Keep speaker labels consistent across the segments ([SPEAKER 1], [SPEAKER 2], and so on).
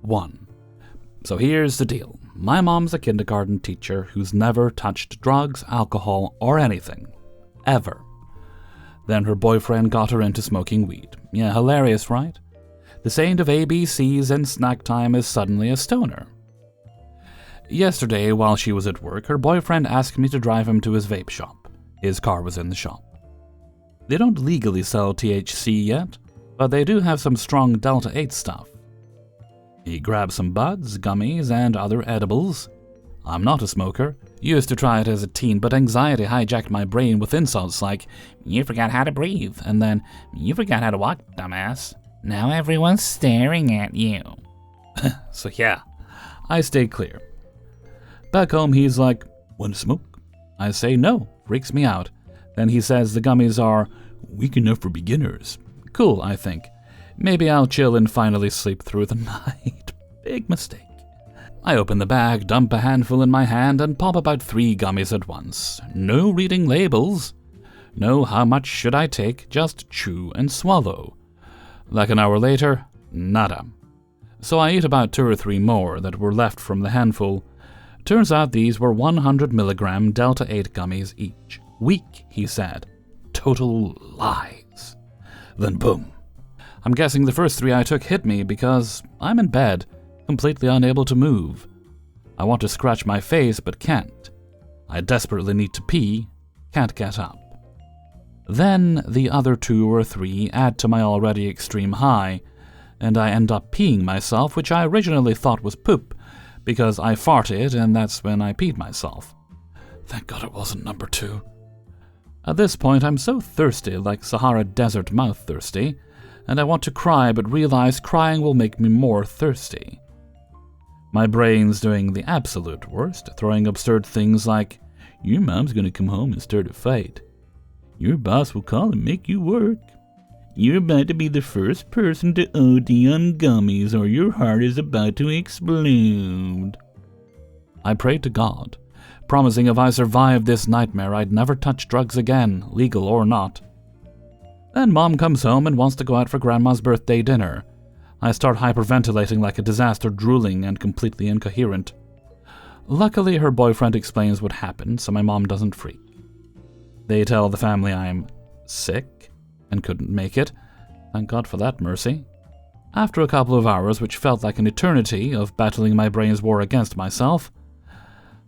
[SPEAKER 1] 1. So here's the deal. My mom's a kindergarten teacher who's never touched drugs, alcohol, or anything. Ever. Then her boyfriend got her into smoking weed. Yeah, hilarious, right? The saint of ABCs and snack time is suddenly a stoner. Yesterday, while she was at work, her boyfriend asked me to drive him to his vape shop. His car was in the shop. They don't legally sell THC yet, but they do have some strong Delta 8 stuff. He grabbed some buds, gummies, and other edibles. I'm not a smoker. Used to try it as a teen, but anxiety hijacked my brain with insults like, "You forgot how to breathe," and then, "You forgot how to walk, dumbass. Now everyone's staring at you." So yeah, I stay clear. Back home, he's like, "Want to smoke?" I say no, freaks me out. Then he says the gummies are weak enough for beginners. Cool, I think. Maybe I'll chill and finally sleep through the night. Big mistake. I open the bag, dump a handful in my hand, and pop about 3 gummies at once. No reading labels. No how much should I take, just chew and swallow. Like an hour later, nada. So I eat about 2 or 3 more that were left from the handful. Turns out these were 100 milligram Delta 8 gummies each. Weak, he said. Total lies. Then boom. I'm guessing the first 3 I took hit me because I'm in bed, completely unable to move. I want to scratch my face but can't. I desperately need to pee, can't get up. Then the other 2 or 3 add to my already extreme high, and I end up peeing myself, which I originally thought was poop, because I farted and that's when I peed myself. Thank God it wasn't number 2. At this point, I'm so thirsty, like Sahara Desert mouth thirsty, and I want to cry but realize crying will make me more thirsty. My brain's doing the absolute worst, throwing absurd things like, "Your mom's gonna come home and start a fight. Your boss will call and make you work. You're about to be the first person to OD on gummies or your heart is about to explode." I prayed to God, promising if I survived this nightmare I'd never touch drugs again, legal or not. Then Mom comes home and wants to go out for Grandma's birthday dinner. I start hyperventilating like a disaster, drooling and completely incoherent. Luckily, her boyfriend explains what happened so my mom doesn't freak. They tell the family I'm sick and couldn't make it. Thank God for that mercy. After a couple of hours, which felt like an eternity of battling my brain's war against myself,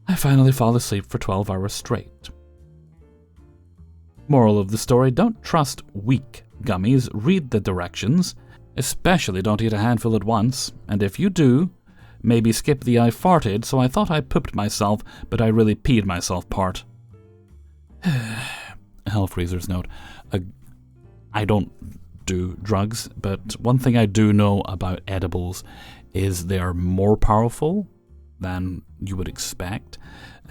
[SPEAKER 1] I finally fall asleep for 12 hours straight. Moral of the story, don't trust weak gummies, read the directions. Especially don't eat a handful at once, and if you do, maybe skip the "I farted, so I thought I pooped myself, but I really peed myself" part. Hellfreezer's note. I don't do drugs, but one thing I do know about edibles is they are more powerful than you would expect,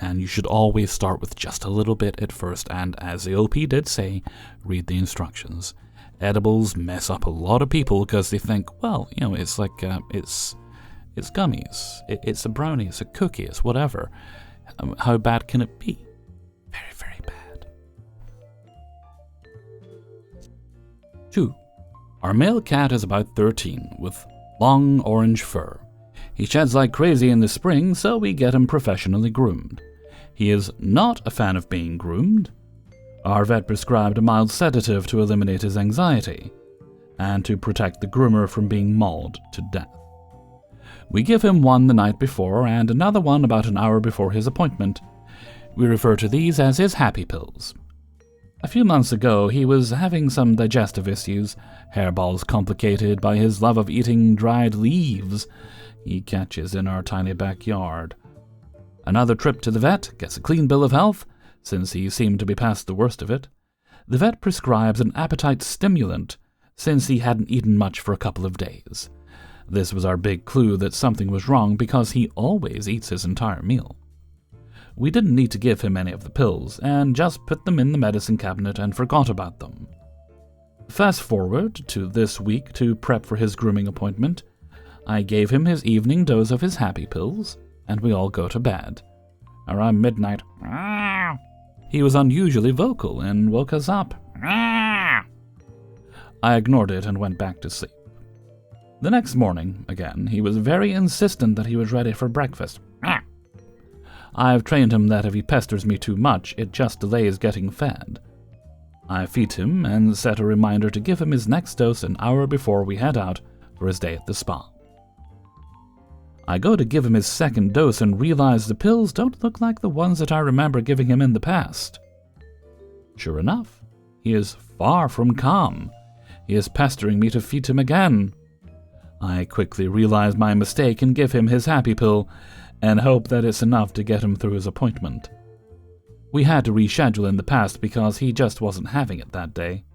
[SPEAKER 1] and you should always start with just a little bit at first, and as the OP did say, read the instructions. Edibles mess up a lot of people because they think, well, you know, it's like, it's gummies, it's a brownie, it's a cookie, it's whatever. How bad can it be? Very, very bad. 2. Our male cat is about 13, with long orange fur. He sheds like crazy in the spring, so we get him professionally groomed. He is not a fan of being groomed. Our vet prescribed a mild sedative to eliminate his anxiety, and to protect the groomer from being mauled to death. We give him one the night before, and another one about an hour before his appointment. We refer to these as his happy pills. A few months ago, he was having some digestive issues, hairballs complicated by his love of eating dried leaves he catches in our tiny backyard. Another trip to the vet, gets a clean bill of health, since he seemed to be past the worst of it. The vet prescribes an appetite stimulant, since he hadn't eaten much for a couple of days. This was our big clue that something was wrong because he always eats his entire meal. We didn't need to give him any of the pills, and just put them in the medicine cabinet and forgot about them. Fast forward to this week to prep for his grooming appointment. I gave him his evening dose of his happy pills, and we all go to bed. Around midnight, he was unusually vocal and woke us up. I ignored it and went back to sleep. The next morning, again, he was very insistent that he was ready for breakfast. I've trained him that if he pesters me too much, it just delays getting fed. I feed him and set a reminder to give him his next dose an hour before we head out for his day at the spa. I go to give him his second dose and realize the pills don't look like the ones that I remember giving him in the past. Sure enough, he is far from calm. He is pestering me to feed him again. I quickly realize my mistake and give him his happy pill and hope that it's enough to get him through his appointment. We had to reschedule in the past because he just wasn't having it that day.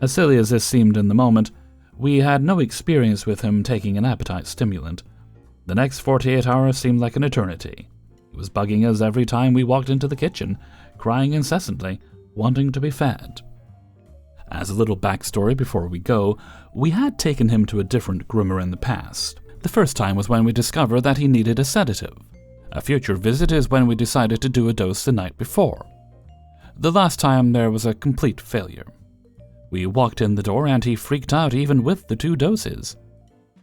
[SPEAKER 1] As silly as this seemed in the moment, we had no experience with him taking an appetite stimulant. The next 48 hours seemed like an eternity. He was bugging us every time we walked into the kitchen, crying incessantly, wanting to be fed. As a little backstory before we go, we had taken him to a different groomer in the past. The first time was when we discovered that he needed a sedative. A future visit is when we decided to do a dose the night before. The last time there was a complete failure. We walked in the door and he freaked out even with the 2 doses.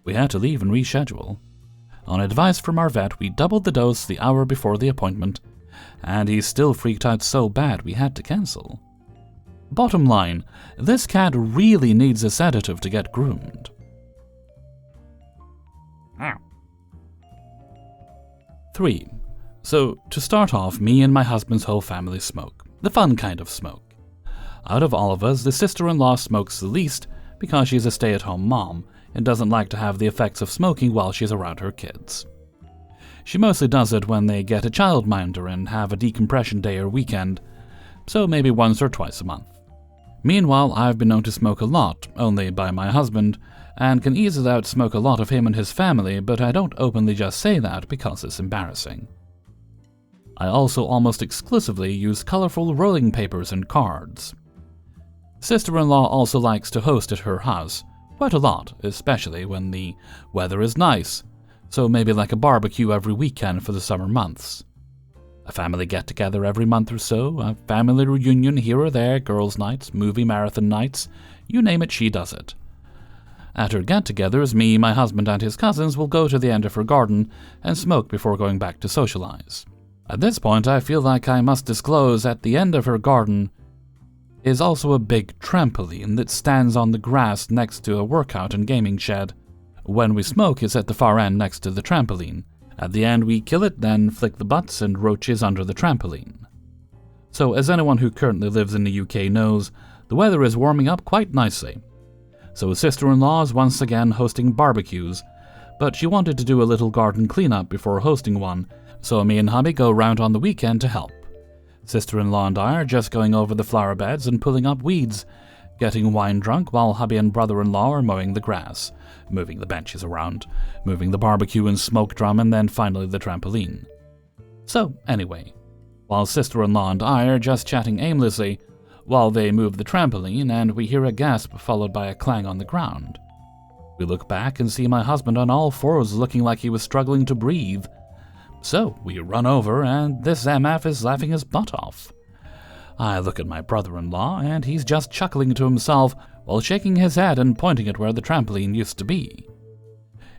[SPEAKER 1] We had to leave and reschedule. On advice from our vet, we doubled the dose the hour before the appointment, and he still freaked out so bad we had to cancel. Bottom line, this cat really needs a sedative to get groomed. 3. So, to start off, me and my husband's whole family smoke. The fun kind of smoke. Out of all of us, the sister-in-law smokes the least because she's a stay-at-home mom and doesn't like to have the effects of smoking while she's around her kids. She mostly does it when they get a childminder and have a decompression day or weekend, so maybe once or twice a month. Meanwhile, I've been known to smoke a lot, only by my husband, and can easily outsmoke a lot of him and his family, but I don't openly just say that because it's embarrassing. I also almost exclusively use colorful rolling papers and cards. Sister-in-law also likes to host at her house, quite a lot, especially when the weather is nice, so maybe like a barbecue every weekend for the summer months. A family get-together every month or so, a family reunion here or there, girls' nights, movie marathon nights, you name it, she does it. At her get-togethers, me, my husband, and his cousins will go to the end of her garden and smoke before going back to socialize. At this point, I feel like I must disclose at the end of her garden is also a big trampoline that stands on the grass next to a workout and gaming shed. When we smoke, it's at the far end next to the trampoline. At the end, we kill it, then flick the butts and roaches under the trampoline. So, as anyone who currently lives in the UK knows, the weather is warming up quite nicely. So sister-in-law is once again hosting barbecues, but she wanted to do a little garden cleanup before hosting one, so me and hubby go round on the weekend to help. Sister-in-law and I are just going over the flower beds and pulling up weeds, getting wine drunk while hubby and brother-in-law are mowing the grass, moving the benches around, moving the barbecue and smoke drum, and then finally the trampoline. So, anyway, while sister-in-law and I are just chatting aimlessly, while they move the trampoline, and we hear a gasp followed by a clang on the ground. We look back and see my husband on all fours looking like he was struggling to breathe. So we run over, and this MF is laughing his butt off. I look at my brother-in-law, and he's just chuckling to himself while shaking his head and pointing at where the trampoline used to be.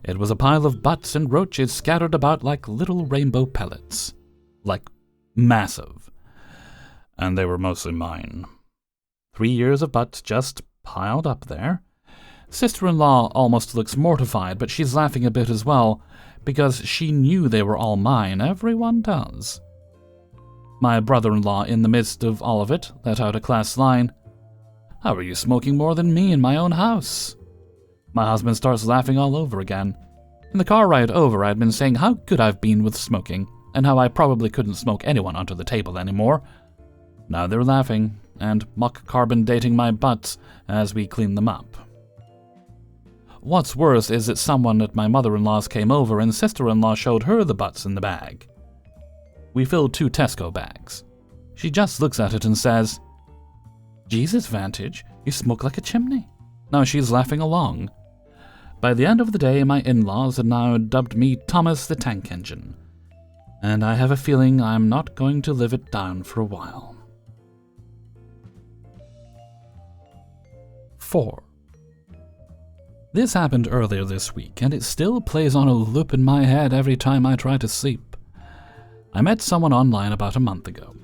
[SPEAKER 1] It was a pile of butts and roaches scattered about like little rainbow pellets. Like, massive. And they were mostly mine. 3 years of butts just piled up there. Sister-in-law almost looks mortified, but she's laughing a bit as well, because she knew they were all mine. Everyone does. My brother-in-law, in the midst of all of it, let out a class line, "How are you smoking more than me in my own house?" My husband starts laughing all over again. In the car ride over, I'd been saying how good I've been with smoking, and how I probably couldn't smoke anyone under the table anymore. Now they're laughing, and mock-carbon dating my butts as we clean them up. What's worse is that someone at my mother-in-law's came over and sister-in-law showed her the butts in the bag. We filled 2 Tesco bags. She just looks at it and says, "Jesus, Vantage, you smoke like a chimney." Now she's laughing along. By the end of the day, my in-laws had now dubbed me Thomas the Tank Engine, and I have a feeling I'm not going to live it down for a while. 4. This happened earlier this week, and it still plays on a loop in my head every time I try to sleep. I met someone online about a month ago.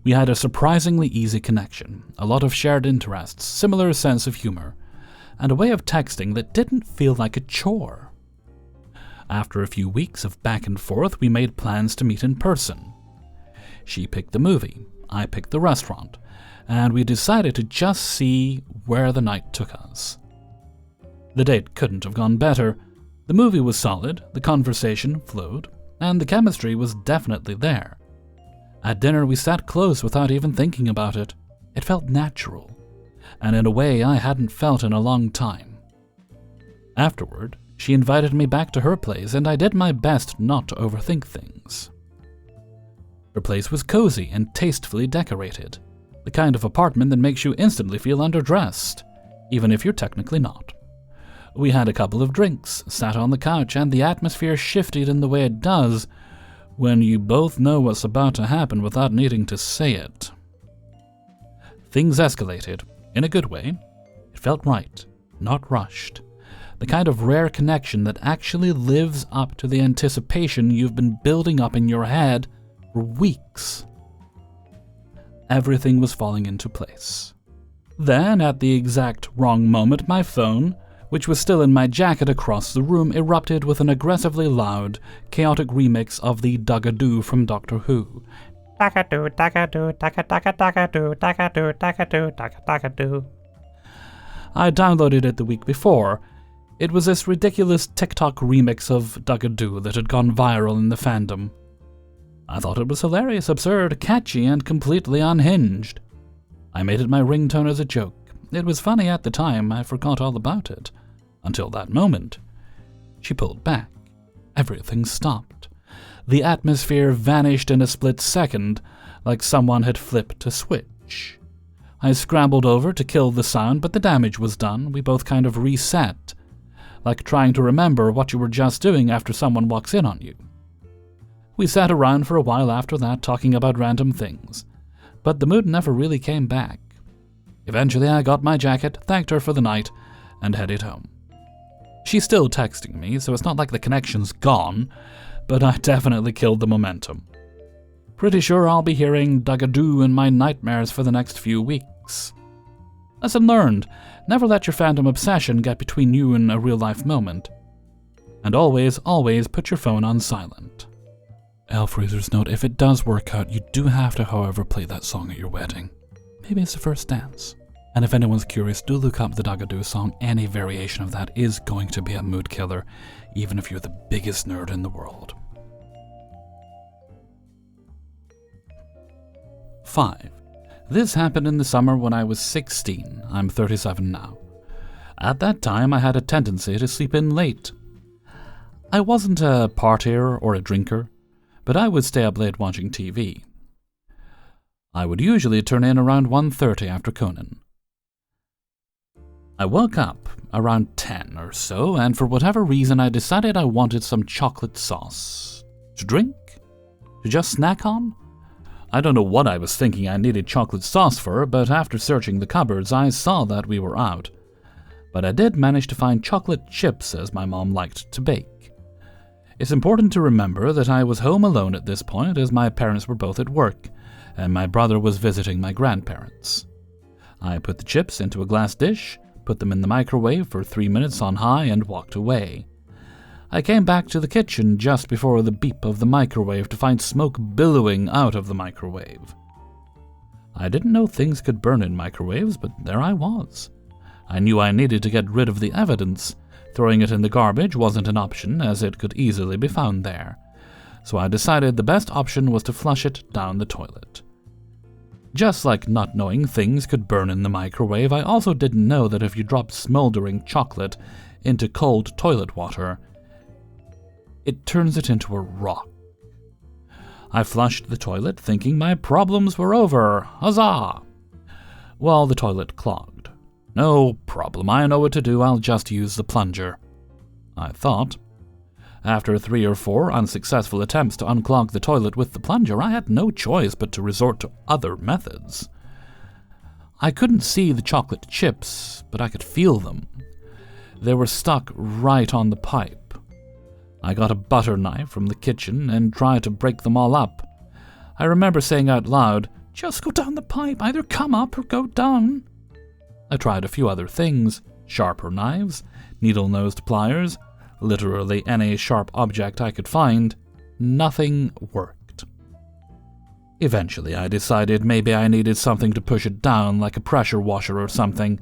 [SPEAKER 1] We had a surprisingly easy connection, a lot of shared interests, similar sense of humor, and a way of texting that didn't feel like a chore. After a few weeks of back and forth, we made plans to meet in person. She picked the movie, I picked the restaurant, and we decided to just see where the night took us. The date couldn't have gone better. The movie was solid, the conversation flowed, and the chemistry was definitely there. At dinner, we sat close without even thinking about it. It felt natural, and in a way I hadn't felt in a long time. Afterward, she invited me back to her place, and I did my best not to overthink things. Her place was cozy and tastefully decorated, the kind of apartment that makes you instantly feel underdressed, even if you're technically not. We had a couple of drinks, sat on the couch, and the atmosphere shifted in the way it does when you both know what's about to happen without needing to say it. Things escalated, in a good way. It felt right, not rushed. The kind of rare connection that actually lives up to the anticipation you've been building up in your head for weeks. Everything was falling into place. Then, at the exact wrong moment, my phone, which was still in my jacket across the room, erupted with an aggressively loud, chaotic remix of the Dug-a-Doo from Doctor Who. Dug-a-doo, dug-a-doo, dug-a-dug-a-dug-a-doo, dug-a-doo, dug-a-doo, dug-a-dug-a-doo. I downloaded it the week before. It was this ridiculous TikTok remix of Dug-a-Doo that had gone viral in the fandom. I thought it was hilarious, absurd, catchy, and completely unhinged. I made it my ringtone as a joke. It was funny at the time, I forgot all about it. Until that moment. She pulled back. Everything stopped. The atmosphere vanished in a split second, like someone had flipped a switch. I scrambled over to kill the sound, but the damage was done. We both kind of reset, like trying to remember what you were just doing after someone walks in on you. We sat around for a while after that, talking about random things, but the mood never really came back. Eventually I got my jacket, thanked her for the night, and headed home. She's still texting me, so it's not like the connection's gone, but I definitely killed the momentum. Pretty sure I'll be hearing Dug-a-Doo in my nightmares for the next few weeks. Lesson learned, never let your fandom obsession get between you and a real-life moment. And always, always put your phone on silent. Elfreezer's note, if it does work out, you do have to, however, play that song at your wedding. Maybe it's the first dance. And if anyone's curious, do look up the Dug-a-Doo song. Any variation of that is going to be a mood killer, even if you're the biggest nerd in the world. 5. This happened in the summer when I was 16. I'm 37 now. At that time, I had a tendency to sleep in late. I wasn't a partier or a drinker, but I would stay up late watching TV. I would usually turn in around 1:30 after Conan. I woke up around 10 or so, and for whatever reason I decided I wanted some chocolate sauce. To drink? To just snack on? I don't know what I was thinking I needed chocolate sauce for, but after searching the cupboards I saw that we were out. But I did manage to find chocolate chips, as my mom liked to bake. It's important to remember that I was home alone at this point, as my parents were both at work, and my brother was visiting my grandparents. I put the chips into a glass dish, put them in the microwave for 3 minutes on high, and walked away. I came back to the kitchen just before the beep of the microwave to find smoke billowing out of the microwave. I didn't know things could burn in microwaves, but there I was. I knew I needed to get rid of the evidence. Throwing it in the garbage wasn't an option, as it could easily be found there. So I decided the best option was to flush it down the toilet. Just like not knowing things could burn in the microwave, I also didn't know that if you dropped smoldering chocolate into cold toilet water, it turns it into a rock. I flushed the toilet, thinking my problems were over. Huzzah! Well, the toilet clogged. No problem, I know what to do, I'll just use the plunger, I thought. After 3 or 4 unsuccessful attempts to unclog the toilet with the plunger, I had no choice but to resort to other methods. I couldn't see the chocolate chips, but I could feel them. They were stuck right on the pipe. I got a butter knife from the kitchen and tried to break them all up. I remember saying out loud, "Just go down the pipe, either come up or go down." I tried a few other things, sharper knives, needle-nosed pliers, literally any sharp object I could find. Nothing worked. Eventually I decided maybe I needed something to push it down, like a pressure washer or something.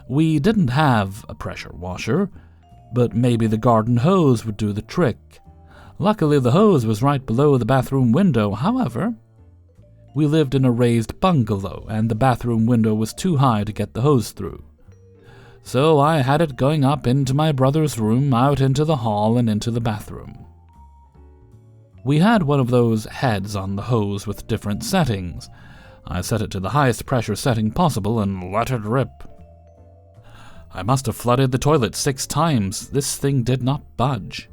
[SPEAKER 1] We didn't have a pressure washer, but maybe the garden hose would do the trick. Luckily the hose was right below the bathroom window. However, we lived in a raised bungalow and the bathroom window was too high to get the hose through. So I had it going up into my brother's room, out into the hall and into the bathroom. We had one of those heads on the hose with different settings. I set it to the highest pressure setting possible and let it rip. I must have flooded the toilet 6 times. This thing did not budge.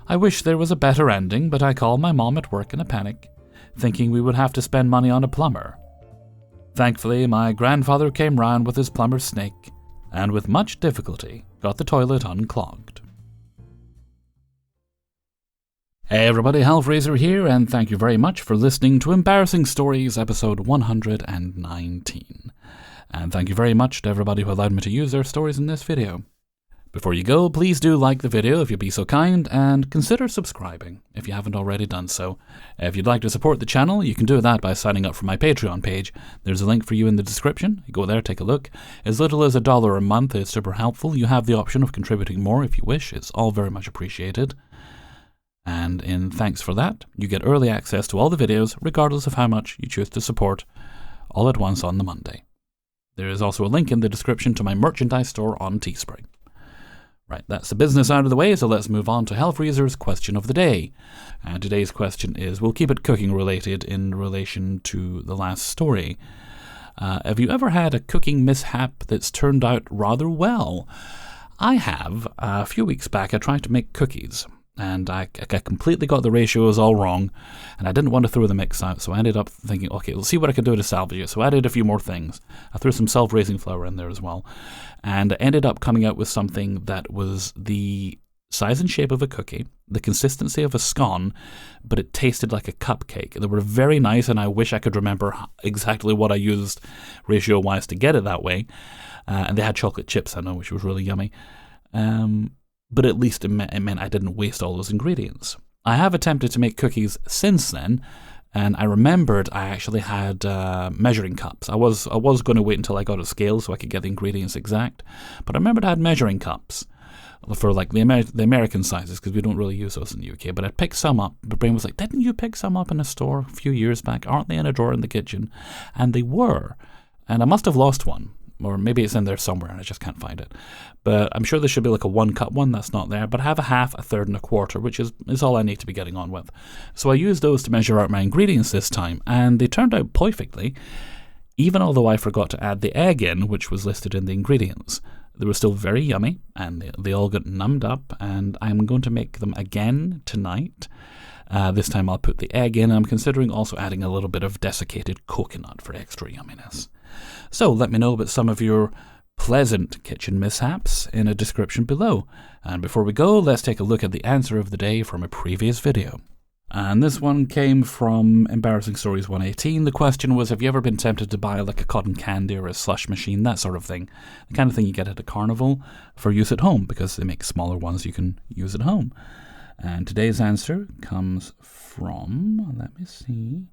[SPEAKER 1] I wish there was a better ending, but I called my mom at work in a panic, thinking we would have to spend money on a plumber. Thankfully, my grandfather came round with his plumber's snake, and with much difficulty got the toilet unclogged. Hey everybody, Hellfreezer here, and thank you very much for listening to Embarrassing Stories, episode 119. And thank you very much to everybody who allowed me to use their stories in this video. Before you go, please do like the video if you'd be so kind, and consider subscribing if you haven't already done so. If you'd like to support the channel, you can do that by signing up for my Patreon page. There's a link for you in the description. You go there, take a look. As little as $1 a month is super helpful. You have the option of contributing more if you wish. It's all very much appreciated. And in thanks for that, you get early access to all the videos, regardless of how much you choose to support, all at once on the Monday. There is also a link in the description to my merchandise store on Teespring. Right, that's the business out of the way, so let's move on to Hellfreezer's question of the day. And today's question is, we'll keep it cooking related in relation to the last story. Have you ever had a cooking mishap that's turned out rather well? I have. A few weeks back I tried to make cookies, and I completely got the ratios all wrong, and I didn't want to throw the mix out, so I ended up thinking, okay, let's see what I can do to salvage it. So I added a few more things. I threw some self-raising flour in there as well, and I ended up coming out with something that was the size and shape of a cookie, the consistency of a scone, but it tasted like a cupcake. They were very nice, and I wish I could remember exactly what I used ratio-wise to get it that way. And they had chocolate chips, I know, which was really yummy. But at least it meant I didn't waste all those ingredients. I have attempted to make cookies since then, and I remembered I actually had measuring cups. I was going to wait until I got a scale so I could get the ingredients exact, but I remembered I had measuring cups for like the American sizes, because we don't really use those in the UK. But I picked some up. My brain was like, didn't you pick some up in a store a few years back? Aren't they in a drawer in the kitchen? And they were, and I must have lost one. Or maybe it's in there somewhere and I just can't find it. But I'm sure there should be like a 1-cup one that's not there. But I have a half, a third, and a quarter, which is all I need to be getting on with. So I used those to measure out my ingredients this time, and they turned out perfectly, even although I forgot to add the egg in, which was listed in the ingredients. They were still very yummy, and they all got numbed up, and I'm going to make them again tonight. This time I'll put the egg in, and I'm considering also adding a little bit of desiccated coconut for extra yumminess. So let me know about some of your pleasant kitchen mishaps in a description below. And before we go, let's take a look at the answer of the day from a previous video. And this one came from Embarrassing Stories 118. The question was, have you ever been tempted to buy like a cotton candy or a slush machine, that sort of thing? The kind of thing you get at a carnival for use at home, because they make smaller ones you can use at home. And today's answer comes from, let me see.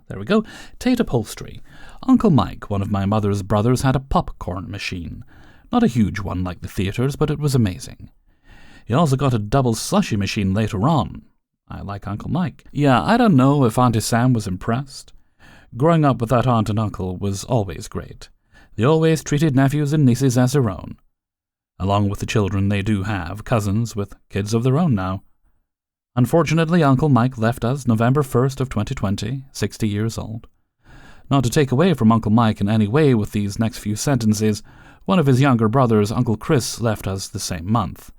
[SPEAKER 1] There we go. Tate Upholstery. Uncle Mike, one of my mother's brothers, had a popcorn machine. Not a huge one like the theatres, but it was amazing. He also got a double slushy machine later on. I like Uncle Mike. Yeah, I don't know if Auntie Sam was impressed. Growing up with that aunt and uncle was always great. They always treated nephews and nieces as their own. Along with the children they do have, cousins with kids of their own now. Unfortunately, Uncle Mike left us November 1st of 2020, 60 years old. Not to take away from Uncle Mike in any way with these next few sentences, one of his younger brothers, Uncle Chris, left us the same month.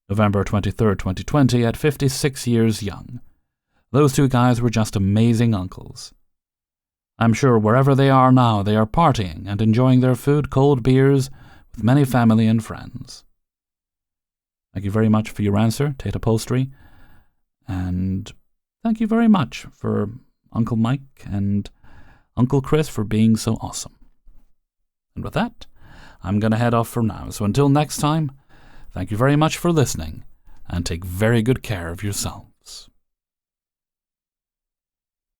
[SPEAKER 1] November 23rd, 2020, at 56 years young. Those two guys were just amazing uncles. I'm sure wherever they are now, they are partying and enjoying their food, cold beers, with many family and friends. Thank you very much for your answer, Tate Upholstery, and thank you very much for Uncle Mike and Uncle Chris for being so awesome. And with that, I'm going to head off for now. So until next time, thank you very much for listening, and take very good care of yourselves.